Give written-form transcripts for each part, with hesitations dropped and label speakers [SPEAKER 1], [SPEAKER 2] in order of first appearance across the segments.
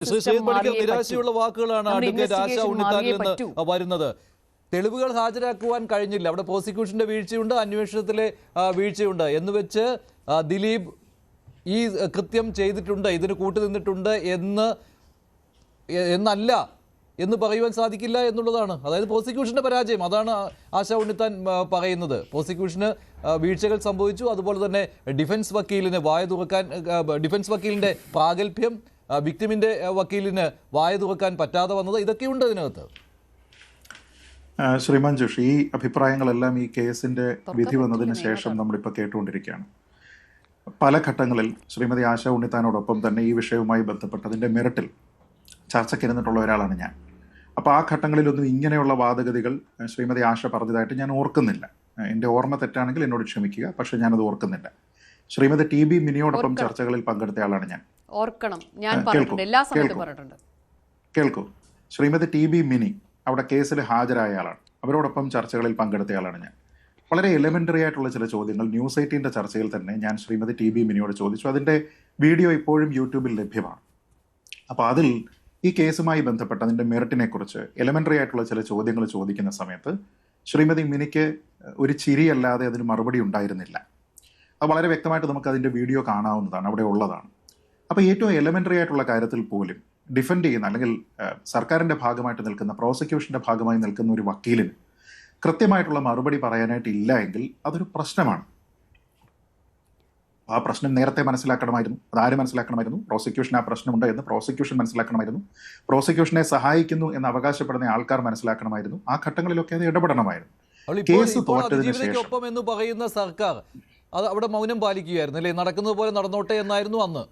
[SPEAKER 1] നിരാശയുള്ള വാക്കുകളാണ് അഡ്വക്കേറ്റ് ആശ ഉണ്ണിത്താനിൽ നിന്ന് വരുന്നത്. തെളിവുകൾ ഹാജരാക്കുവാൻ കഴിഞ്ഞില്ല, അവിടെ പ്രോസിക്യൂഷന്റെ വീഴ്ചയുണ്ട്, അന്വേഷണത്തിലെ വീഴ്ചയുണ്ട് എന്ന് വെച്ച് ദിലീപ് ഈ കൃത്യം ചെയ്തിട്ടുണ്ട്, ഇതിന് കൂട്ടുനിന്നിട്ടുണ്ട് എന്നല്ല എന്ന് പറയുവാൻ സാധിക്കില്ല എന്നുള്ളതാണ്. അതായത് പ്രോസിക്യൂഷന്റെ പരാജയം, അതാണ് ആശ ഉണ്ണിത്താൻ പറയുന്നത്. പ്രോസിക്യൂഷന് വീഴ്ചകൾ സംഭവിച്ചു, അതുപോലെ തന്നെ ഡിഫൻസ് വക്കീലിന് വായ തുറക്കാൻ, ഡിഫൻസ് വക്കീലിന്റെ പ്രാഗൽഭ്യം, വിക്ടിമിന്റെ വക്കീലിന് വായ തുറക്കാൻ പറ്റാതെ വന്നത്, ഇതൊക്കെയുണ്ട് അതിനകത്ത്.
[SPEAKER 2] ശ്രീമാൻ ജോഷി, ഈ അഭിപ്രായങ്ങളെല്ലാം ഈ കേസിന്റെ വിധി വന്നതിന് ശേഷം നമ്മളിപ്പോൾ കേട്ടുകൊണ്ടിരിക്കുകയാണ്. പല ഘട്ടങ്ങളിൽ ശ്രീമതി ആശ ഉണ്ണിത്താനോടൊപ്പം തന്നെ ഈ വിഷയവുമായി ബന്ധപ്പെട്ടതിൻ്റെ മെറിറ്റിൽ ചർച്ചയ്ക്കിരുന്നിട്ടുള്ള ഒരാളാണ് ഞാൻ. അപ്പോൾ ആ ഘട്ടങ്ങളിലൊന്നും ഇങ്ങനെയുള്ള വാദഗതികൾ ശ്രീമതി ആശ പറഞ്ഞതായിട്ട് ഞാൻ ഓർക്കുന്നില്ല. എൻ്റെ ഓർമ്മ തെറ്റാണെങ്കിൽ എന്നോട് ക്ഷമിക്കുക, പക്ഷെ ഞാനത് ഓർക്കുന്നില്ല. ശ്രീമതി ടി.ബി. മിനിയോടൊപ്പം ചർച്ചകളിൽ പങ്കെടുത്ത ആളാണ് ഞാൻ. കേൾക്കൂ, ശ്രീമതി ടി.ബി. മിനി അവിടെ കേസിൽ ഹാജരായ ആളാണ്, അവരോടൊപ്പം ചർച്ചകളിൽ പങ്കെടുത്ത ആളാണ് ഞാൻ. വളരെ എലിമെൻ്ററി ആയിട്ടുള്ള ചില ചോദ്യങ്ങൾ ന്യൂസ് 18 ചർച്ചയിൽ തന്നെ ഞാൻ ശ്രീമതി ടി.ബി. മിനിയോട് ചോദിച്ചു. അതിൻ്റെ വീഡിയോ ഇപ്പോഴും യൂട്യൂബിൽ ലഭ്യമാണ്. അപ്പോൾ അതിൽ ഈ കേസുമായി ബന്ധപ്പെട്ട അതിൻ്റെ മെറിറ്റിനെ കുറിച്ച് എലിമെൻ്ററി ആയിട്ടുള്ള ചില ചോദ്യങ്ങൾ ചോദിക്കുന്ന സമയത്ത് ശ്രീമതി മിനിക്ക് ഒരു ചിരിയല്ലാതെ അതിന് മറുപടി ഉണ്ടായിരുന്നില്ല. അത് വളരെ വ്യക്തമായിട്ട് നമുക്ക് അതിൻ്റെ വീഡിയോ കാണാവുന്നതാണ്, അവിടെ ഉള്ളതാണ്. അപ്പോൾ ഏറ്റവും എലിമെൻ്ററി ആയിട്ടുള്ള കാര്യത്തിൽ പോലും ഡിഫെൻഡ് ചെയ്യുന്ന, അല്ലെങ്കിൽ സർക്കാരിൻ്റെ ഭാഗമായിട്ട് നിൽക്കുന്ന, പ്രോസിക്യൂഷൻ്റെ ഭാഗമായി നിൽക്കുന്ന ഒരു വക്കീലിന് കൃത്യമായിട്ടുള്ള മറുപടി പറയാനായിട്ടില്ല എങ്കിൽ അതൊരു പ്രശ്നമാണ്. ആ പ്രശ്നം നേരത്തെ മനസ്സിലാക്കണമായിരുന്നു. അതാര് മനസ്സിലാക്കണമായിരുന്നു? പ്രോസിക്യൂഷൻ ആ പ്രശ്നമുണ്ട് എന്ന് പ്രോസിക്യൂഷൻ മനസ്സിലാക്കണമായിരുന്നു. പ്രോസിക്യൂഷനെ സഹായിക്കുന്നു എന്ന് അവകാശപ്പെടുന്ന ആൾക്കാർ മനസ്സിലാക്കണമായിരുന്നു. ആ ഘട്ടങ്ങളിലൊക്കെ അത് ഇടപെടണമായിരുന്നു. കേസ് തോറ്റതിന് ശേഷം
[SPEAKER 1] എന്ന് പറയുന്ന സർക്കാർ അത് അവിടെ മൗനം പാലിക്കുകയായിരുന്നു അല്ലേ? നടക്കുന്നത് പോലെ നടന്നോട്ടെ എന്നായിരുന്നു അന്ന്.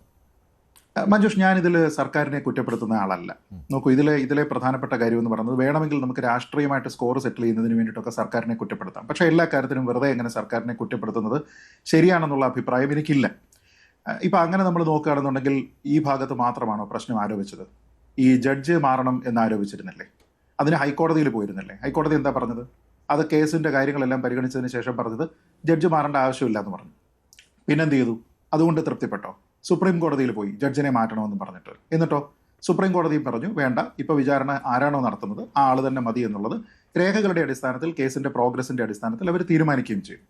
[SPEAKER 2] മഞ്ജുഷ്, ഞാനിതിൽ സർക്കാരിനെ കുറ്റപ്പെടുത്തുന്ന ആളല്ല. നോക്കൂ, ഇതിലെ പ്രധാനപ്പെട്ട കാര്യം എന്ന് പറയുന്നത്, വേണമെങ്കിൽ നമുക്ക് രാഷ്ട്രീയമായിട്ട് സ്കോർ സെറ്റിൽ ചെയ്യുന്നതിന് വേണ്ടിയിട്ടൊക്കെ സർക്കാരിനെ കുറ്റപ്പെടുത്താം. പക്ഷേ എല്ലാ കാര്യത്തിനും വെറുതെ എങ്ങനെ സർക്കാരിനെ കുറ്റപ്പെടുത്തുന്നത് ശരിയാണെന്നുള്ള അഭിപ്രായം എനിക്കില്ല. ഇപ്പം അങ്ങനെ നമ്മൾ നോക്കുകയാണെന്നുണ്ടെങ്കിൽ ഈ ഭാഗത്ത് മാത്രമാണോ പ്രശ്നം ആരോപിച്ചത്? ഈ ജഡ്ജ് മാറണം എന്ന് ആരോപിച്ചിരുന്നില്ലേ? അതിന് ഹൈക്കോടതിയിൽ പോയിരുന്നില്ലേ? ഹൈക്കോടതി എന്താ പറഞ്ഞത്? അത് കേസിൻ്റെ കാര്യങ്ങളെല്ലാം പരിഗണിച്ചതിന് ശേഷം പറഞ്ഞത് ജഡ്ജ് മാറേണ്ട ആവശ്യമില്ല എന്ന് പറഞ്ഞു. പിന്നെന്ത് ചെയ്തു? അതുകൊണ്ട് തൃപ്തിപ്പെട്ടോ? സുപ്രീം കോടതിയിൽ പോയി ജഡ്ജിനെ മാറ്റണമെന്ന് പറഞ്ഞിട്ട്. എന്നിട്ടോ സുപ്രീം കോടതിയും പറഞ്ഞു വേണ്ട, ഇപ്പോൾ വിചാരണ ആരാണോ നടത്തുന്നത് ആ ആൾ തന്നെ മതി എന്നുള്ളത് രേഖകളുടെ അടിസ്ഥാനത്തിൽ, കേസിൻ്റെ പ്രോഗ്രസിൻ്റെ അടിസ്ഥാനത്തിൽ അവർ തീരുമാനിക്കുകയും ചെയ്യും.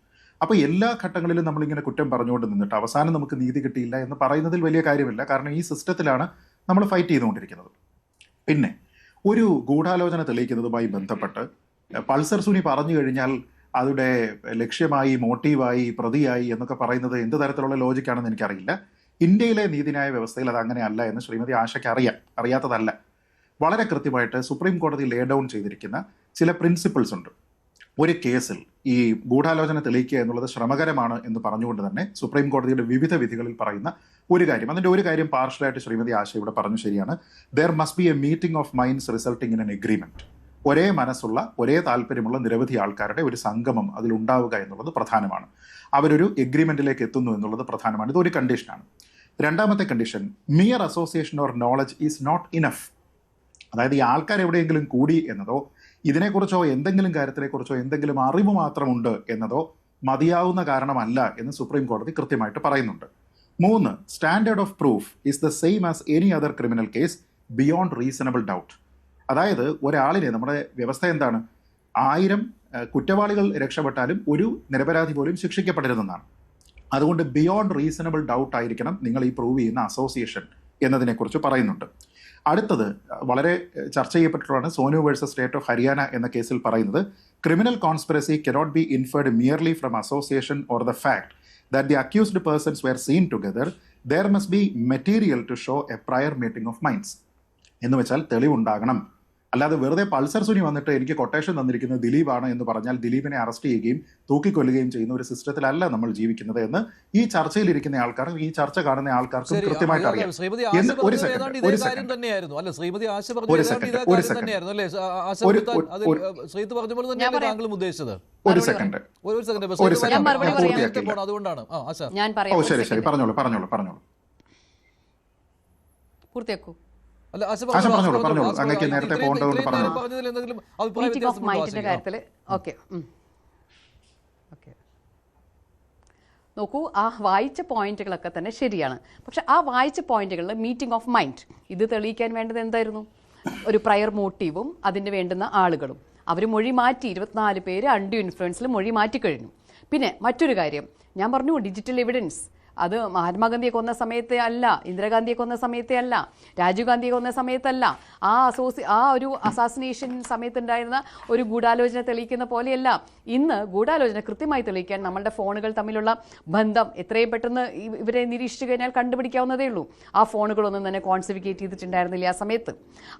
[SPEAKER 2] അപ്പോൾ എല്ലാ ഘട്ടങ്ങളിലും നമ്മളിങ്ങനെ കുറ്റം പറഞ്ഞുകൊണ്ട് നിന്നിട്ട് അവസാനം നമുക്ക് നീതി കിട്ടിയില്ല എന്ന് പറയുന്നതിൽ വലിയ കാര്യമില്ല. കാരണം ഈ സിസ്റ്റത്തിലാണ് നമ്മൾ ഫൈറ്റ് ചെയ്തുകൊണ്ടിരിക്കുന്നത്. പിന്നെ ഒരു ഗൂഢാലോചന തെളിയിക്കുന്നതുമായി ബന്ധപ്പെട്ട് പൾസർ സുനി പറഞ്ഞു കഴിഞ്ഞാൽ അതിൻ്റെ ലക്ഷ്യമായി, മോട്ടീവായി, പ്രതിയായി എന്നൊക്കെ പറയുന്നത് എന്ത് തരത്തിലുള്ള ലോജിക്കാണെന്ന് എനിക്കറിയില്ല. ഇന്ത്യയിലെ നീതിന്യായ വ്യവസ്ഥയിൽ അത് അങ്ങനെയല്ല എന്ന് ശ്രീമതി ആശയ്ക്ക് അറിയാത്തതല്ല. വളരെ കൃത്യമായിട്ട് സുപ്രീം കോടതി ലേ ഡൗൺ ചെയ്തിരിക്കുന്ന ചില പ്രിൻസിപ്പിൾസ് ഉണ്ട്. ഒരു കേസിൽ ഈ ഗൂഢാലോചന തെളിയിക്കുക എന്നുള്ളത് ശ്രമകരമാണ് എന്ന് പറഞ്ഞുകൊണ്ട് തന്നെ സുപ്രീം കോടതിയുടെ വിവിധ വിധികളിൽ പറയുന്ന ഒരു കാര്യം, അതിൻ്റെ ഒരു കാര്യം പാർഷ്യലായിട്ട് ശ്രീമതി ആശ ഇവിടെ പറഞ്ഞു ശരിയാണ്. There must B A meeting of minds resulting in N agreement. ഒരേ മനസ്സുള്ള, ഒരേ താല്പര്യമുള്ള നിരവധി ആൾക്കാരുടെ ഒരു സംഗമം അതിലുണ്ടാവുക എന്നുള്ളത് പ്രധാനമാണ്. അവരൊരു എഗ്രിമെന്റിലേക്ക് എത്തുന്നു എന്നുള്ളത് പ്രധാനമാണ്. ഇതൊരു കണ്ടീഷനാണ്. രണ്ടാമത്തെ condition, mere association or knowledge is not enough. അതായത് ഈ ആൾക്കാർ എവിടെയെങ്കിലും കൂടി എന്നതോ ഇതിനെക്കുറിച്ചോ എന്തെങ്കിലും കാര്യത്തിനെക്കുറിച്ചോ എന്തെങ്കിലും അറിവ് മാത്രമുണ്ട് എന്നതോ മതിയാവുന്ന കാരണമല്ല എന്ന് സുപ്രീം കോടതി കൃത്യമായിട്ട് പറയുന്നുണ്ട്. 3, standard of proof is the same as any other criminal case beyond reasonable doubt. അതായത് ഒരാളിനെ, നമ്മുടെ വ്യവസ്ഥ എന്താണ്, 1000 കുറ്റവാളികൾ രക്ഷപ്പെട്ടാലും ഒരു നിരപരാധി പോലും ശിക്ഷിക്കപ്പെടരുതെന്നാണ്. അതുകൊണ്ട് ബിയോണ്ട് റീസണബിൾ ഡൗട്ട് ആയിരിക്കണം നിങ്ങൾ ഈ പ്രൂവ് ചെയ്യുന്ന അസോസിയേഷൻ എന്നതിനെക്കുറിച്ച് പറയുന്നുണ്ട്. അടുത്തത് വളരെ ചർച്ച ചെയ്യപ്പെട്ടിട്ടുള്ളതാണ്, Sonu versus state of Haryana എന്ന കേസിൽ പറയുന്നത്, criminal conspiracy cannot be inferred merely from association or the fact that the accused persons were seen together. There must be material to show a prior meeting of minds. എന്ന് വെച്ചാൽ തെളിവുണ്ടാകണം. അല്ലാതെ വെറുതെ Pulsar Suni വന്നിട്ട് എനിക്ക് quotation തന്നിരിക്കുന്നത് ദിലീപാണ് എന്ന് പറഞ്ഞാൽ ദിലീപിനെ അറസ്റ്റ് ചെയ്യുകയും തൂക്കിക്കൊല്ലുകയും ചെയ്യുന്ന ഒരു സിസ്റ്റത്തിലല്ല നമ്മൾ ജീവിക്കുന്നത് എന്ന് ഈ ചർച്ചയിലിരിക്കുന്ന ആൾക്കാർ, ഈ ചർച്ച കാണുന്ന ആൾക്കാർക്കും കൃത്യമായിട്ട് അറിയാം. ശരി, പറഞ്ഞോളൂ.
[SPEAKER 3] പൂർത്തിയാക്കൂ. നോക്കൂ, ആ വായിച്ച പോയിന്റുകളൊക്കെ തന്നെ ശരിയാണ്. പക്ഷെ ആ വായിച്ച പോയിന്റുകളിൽ മീറ്റിംഗ് ഓഫ് മൈൻഡ്, ഇത് തെളിയിക്കാൻ വേണ്ടത് എന്തായിരുന്നു? ഒരു പ്രയർ മോട്ടീവും അതിന് വേണ്ടുന്ന ആളുകളും. അവർ മൊഴി മാറ്റി, 24 പേര് അൺഡ്യൂ ഇൻഫ്ലുവൻസിൽ മൊഴി മാറ്റിക്കഴിഞ്ഞു. പിന്നെ മറ്റൊരു കാര്യം ഞാൻ പറഞ്ഞു, ഡിജിറ്റൽ എവിഡൻസ്. അത് മഹാത്മാഗാന്ധിയെ കൊന്ന സമയത്തെ അല്ല, ഇന്ദിരാഗാന്ധിയെ കൊന്ന സമയത്തെ അല്ല, രാജീവ് ഗാന്ധിയെ കൊന്ന സമയത്തല്ല, ആ ഒരു അസാസിനേഷൻ സമയത്തുണ്ടായിരുന്ന ഒരു ഗൂഢാലോചന തെളിയിക്കുന്ന പോലെയല്ല. ഇന്ന് ഗൂഢാലോചന കൃത്യമായി തെളിയിക്കാൻ നമ്മളുടെ ഫോണുകൾ തമ്മിലുള്ള ബന്ധം എത്രയും പെട്ടെന്ന് ഇവരെ നിരീക്ഷിച്ചു കഴിഞ്ഞാൽ കണ്ടുപിടിക്കാവുന്നതേ ഉള്ളൂ. ആ ഫോണുകളൊന്നും തന്നെ കോൺസിഫിക്കേറ്റ് ചെയ്തിട്ടുണ്ടായിരുന്നില്ല ആ സമയത്ത്.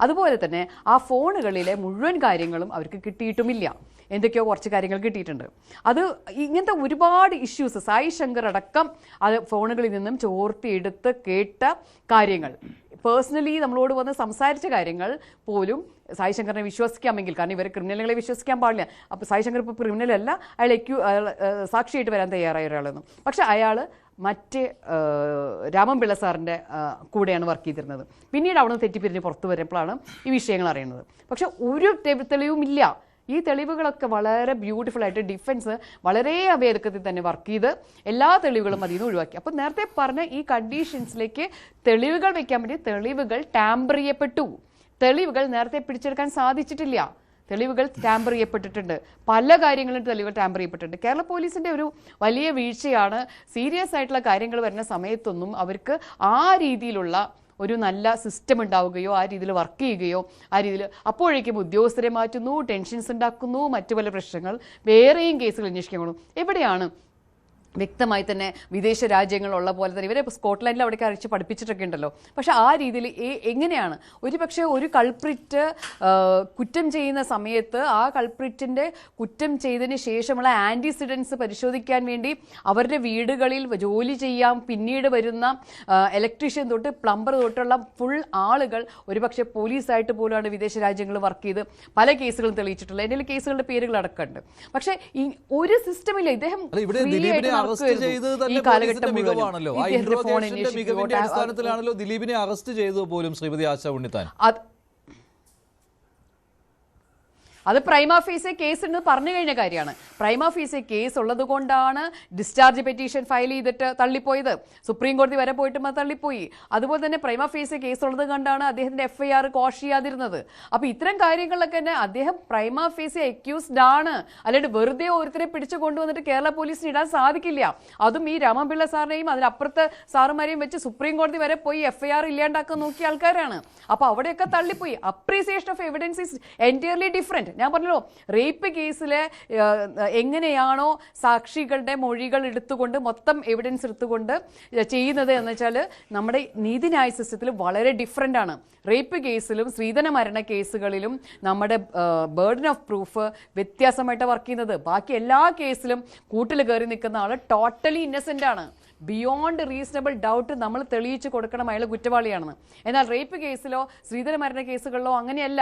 [SPEAKER 3] അതുപോലെ തന്നെ ആ ഫോണുകളിലെ മുഴുവൻ കാര്യങ്ങളും അവർക്ക് കിട്ടിയിട്ടുമില്ല. എന്തൊക്കെയോ കുറച്ച് കാര്യങ്ങൾ കിട്ടിയിട്ടുണ്ട്. അത് ഇങ്ങനത്തെ ഒരുപാട് ഇഷ്യൂസ്, സായി ശങ്കർ അടക്കം അത് ഫോണുകളിൽ നിന്നും ചോർത്തിയെടുത്ത് കേട്ട കാര്യങ്ങൾ, പേഴ്സണലി നമ്മളോട് വന്ന് സംസാരിച്ച കാര്യങ്ങൾ പോലും സായി ശങ്കറിനെ വിശ്വസിക്കാമെങ്കിൽ, കാരണം ഇവർ ക്രിമിനലുകളെ വിശ്വസിക്കാൻ പാടില്ല. അപ്പോൾ സായി ശങ്കർ ഇപ്പോൾ ക്രിമിനലല്ല, അയാൾ സാക്ഷിയായിട്ട് വരാൻ തയ്യാറായ ഒരാളെന്നും. പക്ഷെ അയാൾ മറ്റേ രാമൻപിള്ള സാറിൻ്റെ കൂടെയാണ് വർക്ക് ചെയ്തിരുന്നത്. പിന്നീട് അവിടെ നിന്ന് തെറ്റിപ്പിരിഞ്ഞ് പുറത്തു വരുമ്പോഴാണ് ഈ വിഷയങ്ങൾ അറിയുന്നത്. പക്ഷെ ഒരു തെളിവുമില്ല. ഈ തെളിവുകളൊക്കെ വളരെ ബ്യൂട്ടിഫുൾ ആയിട്ട് ഡിഫൻസ് വളരെ വേഗത്തിൽ തന്നെ വർക്ക് ചെയ്ത് എല്ലാ തെളിവുകളും അതിൽ നിന്ന് ഒഴിവാക്കി. അപ്പോൾ നേരത്തെ പറഞ്ഞ ഈ കണ്ടീഷൻസിലേക്ക് തെളിവുകൾ വെക്കാൻ വേണ്ടി തെളിവുകൾ ടാമ്പർ ചെയ്യപ്പെട്ടു. തെളിവുകൾ നേരത്തെ പിടിച്ചെടുക്കാൻ സാധിച്ചിട്ടില്ല. തെളിവുകൾ ടാമ്പർ ചെയ്യപ്പെട്ടിട്ടുണ്ട്. പല കാര്യങ്ങളും തെളിവുകൾ ടാമ്പർ ചെയ്യപ്പെട്ടിട്ടുണ്ട്. കേരള പോലീസിന്റെ ഒരു വലിയ വീഴ്ചയാണ്, സീരിയസ് ആയിട്ടുള്ള കാര്യങ്ങൾ വരുന്ന സമയത്തൊന്നും അവർക്ക് ആ രീതിയിലുള്ള ഒരു നല്ല സിസ്റ്റം ഉണ്ടാവുകയോ ആ രീതിയിൽ വർക്ക് ചെയ്യുകയോ ആ രീതിയിൽ അപ്പോഴേക്കും ഉദ്യോഗസ്ഥരെ മാറ്റുന്നു, ടെൻഷൻസ് ഉണ്ടാക്കുന്നു, മറ്റു പല പ്രശ്നങ്ങൾ, വേറെയും കേസുകൾ അന്വേഷിക്കാൻ കൊള്ളും. എവിടെയാണ് വ്യക്തമായി തന്നെ വിദേശ രാജ്യങ്ങളുള്ള പോലെ തന്നെ ഇവരെ സ്കോട്ട്ലൻഡിൽ അവിടേക്ക് അയച്ച് പഠിപ്പിച്ചിട്ടൊക്കെ ഉണ്ടല്ലോ. പക്ഷെ ആ രീതിയിൽ എങ്ങനെയാണ് പക്ഷേ ഒരു കൾപ്രിറ്റ് കുറ്റം ചെയ്യുന്ന സമയത്ത് ആ കൾപ്രിറ്റിൻ്റെ കുറ്റം ചെയ്തതിന് ശേഷമുള്ള ആൻറ്റിസിഡൻസ് പരിശോധിക്കാൻ വേണ്ടി അവരുടെ വീടുകളിൽ ജോലി ചെയ്യാൻ പിന്നീട് വരുന്ന ഇലക്ട്രീഷ്യൻ തൊട്ട് പ്ലംബർ തൊട്ടുള്ള ഫുൾ ആളുകൾ ഒരുപക്ഷെ പോലീസായിട്ട് പോലാണ് വിദേശ രാജ്യങ്ങളിൽ വർക്ക് ചെയ്ത് പല കേസുകളും തെളിയിച്ചിട്ടുള്ളത്. എൻ്റെ കേസുകളുടെ പേരുകൾ അടക്കമുണ്ട്. പക്ഷേ ഒരു സിസ്റ്റമില്ല. ഇദ്ദേഹം
[SPEAKER 1] ഈ കാലഘട്ടം മികവാണല്ലോ, ആ ഇന്റർവ്യൂവിന്റെ മികവിന്റെ അടിസ്ഥാനത്തിലാണല്ലോ ദിലീപിനെ അറസ്റ്റ് ചെയ്തത് പോലും ശ്രീമതി ആശ ഉണ്ണിത്താൻ.
[SPEAKER 3] അത് പ്രൈമ ഫേസെ കേസ് എന്ന് പറഞ്ഞു കഴിഞ്ഞ കാര്യമാണ്. പ്രൈമ ഫേസെ കേസ് ഉള്ളത് കൊണ്ടാണ് ഡിസ്ചാർജ് പെറ്റീഷൻ ഫയൽ ചെയ്തിട്ട് തള്ളിപ്പോയത്. സുപ്രീം കോടതി വരെ പോയിട്ടും അത് തള്ളിപ്പോയി. അതുപോലെ തന്നെ പ്രൈമ ഫേസെ കേസ് ഉള്ളത് കൊണ്ടാണ് അദ്ദേഹത്തിന്റെ FIR കോഷ് ചെയ്യാതിരുന്നത്. അപ്പൊ ഇത്തരം കാര്യങ്ങളിലൊക്കെ തന്നെ അദ്ദേഹം പ്രൈമ ഫേസെ അക്യൂസ്ഡ് ആണ്. അല്ലാണ്ട് വെറുതെ ഓരോരുത്തരെ പിടിച്ചു കൊണ്ടുവന്നിട്ട് കേരള പോലീസിന് ഇടാൻ സാധിക്കില്ല. അതും ഈ രാമൻപിള്ള സാറിനെയും അതിനപ്പുറത്തെ സാറുമാരെയും വെച്ച് സുപ്രീം കോടതി വരെ പോയി FIR ഇല്ലാണ്ടാക്കാൻ നോക്കിയ ആൾക്കാരാണ്. അപ്പൊ അവിടെയൊക്കെ തള്ളിപ്പോയി. Appreciation of evidence is entirely different. ഞാൻ പറഞ്ഞല്ലോ, റേപ്പ് കേസിലെ എങ്ങനെയാണോ സാക്ഷികളുടെ മൊഴികൾ എടുത്തുകൊണ്ട് മൊത്തം എവിഡൻസ് എടുത്തുകൊണ്ട് ചെയ്യുന്നത് എന്ന് വെച്ചാൽ നമ്മുടെ നീതിന്യായ സിസ്റ്റത്തിൽ വളരെ ഡിഫറെൻ്റ് ആണ്. റേപ്പ് കേസിലും സ്ത്രീധന മരണ കേസുകളിലും നമ്മുടെ ബേർഡൻ ഓഫ് പ്രൂഫ് വ്യത്യാസമായിട്ട് വർക്ക് ചെയ്യുന്നത്. ബാക്കി എല്ലാ കേസിലും കൂട്ടിൽ കയറി നിൽക്കുന്ന ആൾ ടോട്ടലി ഇന്നസെൻ്റ് ആണ്. ബിയോണ്ട് റീസണബിൾ ഡൗട്ട് നമ്മൾ തെളിയിച്ച് കൊടുക്കണം അയാൾ കുറ്റവാളിയാണെന്ന്. എന്നാൽ റേപ്പ് കേസിലോ സ്ത്രീധന മരണ കേസുകളിലോ അങ്ങനെയല്ല.